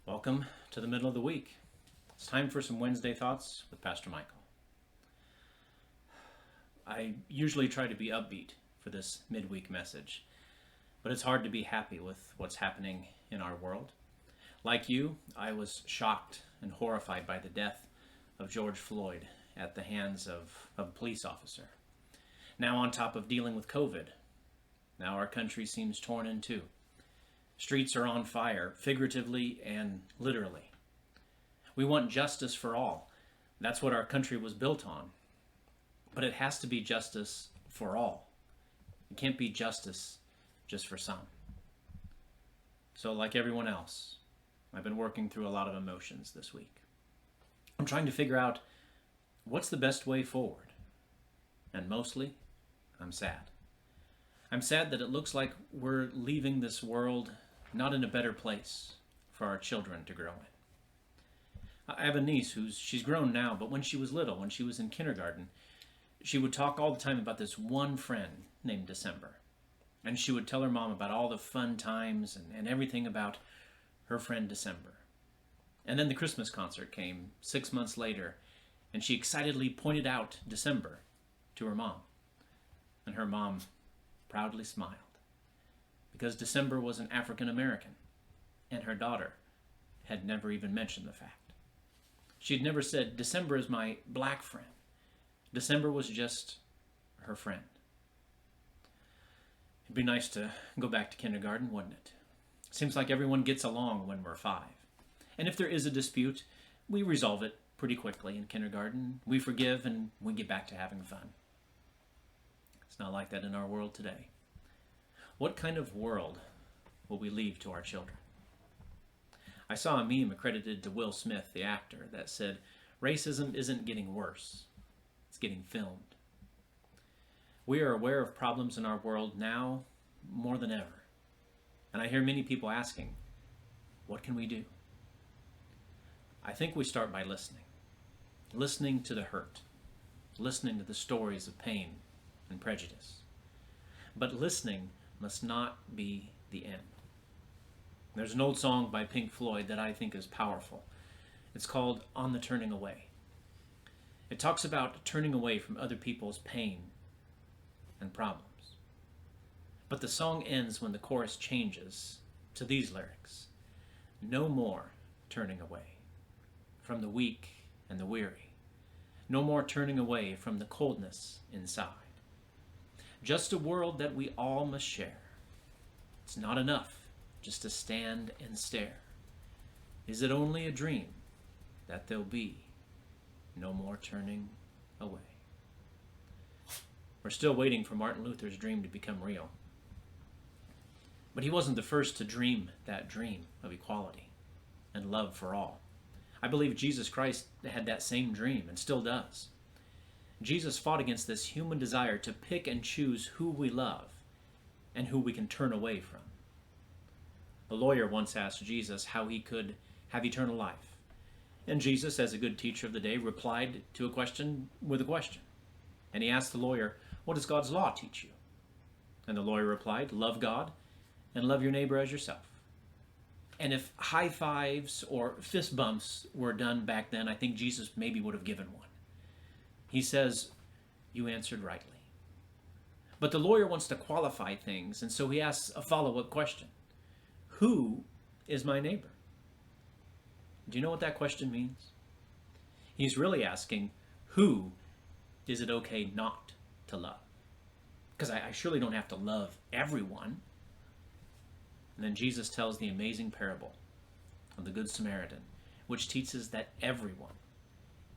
Welcome to the middle of the week. It's time for some Wednesday Thoughts with Pastor Michael. I usually try to be upbeat for this midweek message, but it's hard to be happy with what's happening in our world. Like you, I was shocked and horrified by the death of George Floyd at the hands of a police officer. Now on top of dealing with COVID, now our country seems torn in two. Streets are on fire, figuratively and literally. We want justice for all. That's what our country was built on. But it has to be justice for all. It can't be justice just for some. So like everyone else, I've been working through a lot of emotions this week. I'm trying to figure out what's the best way forward. And mostly, I'm sad. I'm sad that it looks like we're leaving this world not in a better place for our children to grow in. I have a niece she's grown now, but when she was little, when she was in kindergarten, she would talk all the time about this one friend named December. And she would tell her mom about all the fun times and everything about her friend December. And then the Christmas concert came 6 months later, and she excitedly pointed out December to her mom. And her mom proudly smiled, because December was an African American, and her daughter had never even mentioned the fact. She'd never said, December is my black friend. December was just her friend. It'd be nice to go back to kindergarten, wouldn't it? Seems like everyone gets along when we're 5. And if there is a dispute, we resolve it pretty quickly in kindergarten. We forgive and we get back to having fun. It's not like that in our world today. What kind of world will we leave to our children? I saw a meme accredited to Will Smith, the actor, that said, racism isn't getting worse, it's getting filmed. We are aware of problems in our world now more than ever. And I hear many people asking, what can we do? I think we start by listening. Listening to the hurt. Listening to the stories of pain and prejudice. But listening must not be the end. There's an old song by Pink Floyd that I think is powerful. It's called On the Turning Away. It talks about turning away from other people's pain and problems. But the song ends when the chorus changes to these lyrics. No more turning away from the weak and the weary. No more turning away from the coldness inside. Just a world that we all must share. It's not enough just to stand and stare. Is it only a dream that there'll be no more turning away? We're still waiting for Martin Luther's dream to become real. But he wasn't the first to dream that dream of equality and love for all. I believe Jesus Christ had that same dream and still does. Jesus fought against this human desire to pick and choose who we love and who we can turn away from. The lawyer once asked Jesus how he could have eternal life. And Jesus, as a good teacher of the day, replied to a question with a question. And he asked the lawyer, what does God's law teach you? And the lawyer replied, love God and love your neighbor as yourself. And if high fives or fist bumps were done back then, I think Jesus maybe would have given one. He says, you answered rightly. But the lawyer wants to qualify things, and so he asks a follow-up question. Who is my neighbor? Do you know what that question means? He's really asking, who is it okay not to love? Because I surely don't have to love everyone. And then Jesus tells the amazing parable of the Good Samaritan, which teaches that everyone,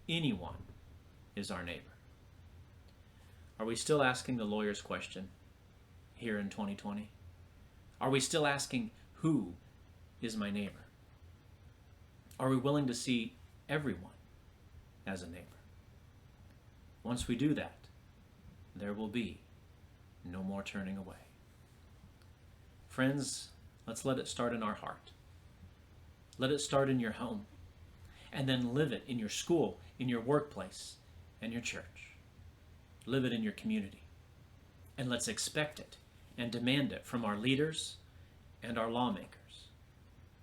anyone, is our neighbor. Are we still asking the lawyer's question here in 2020? Are we still asking, who is my neighbor? Are we willing to see everyone as a neighbor? Once we do that, there will be no more turning away. Friends, let's let it start in our heart. Let it start in your home, and then live it in your school, in your workplace, and your church. Live it in your community. And let's expect it and demand it from our leaders and our lawmakers.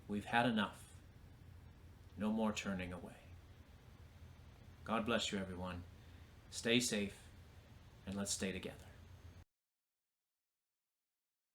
We've had enough. No more turning away. God bless you, everyone. Stay safe, and let's stay together.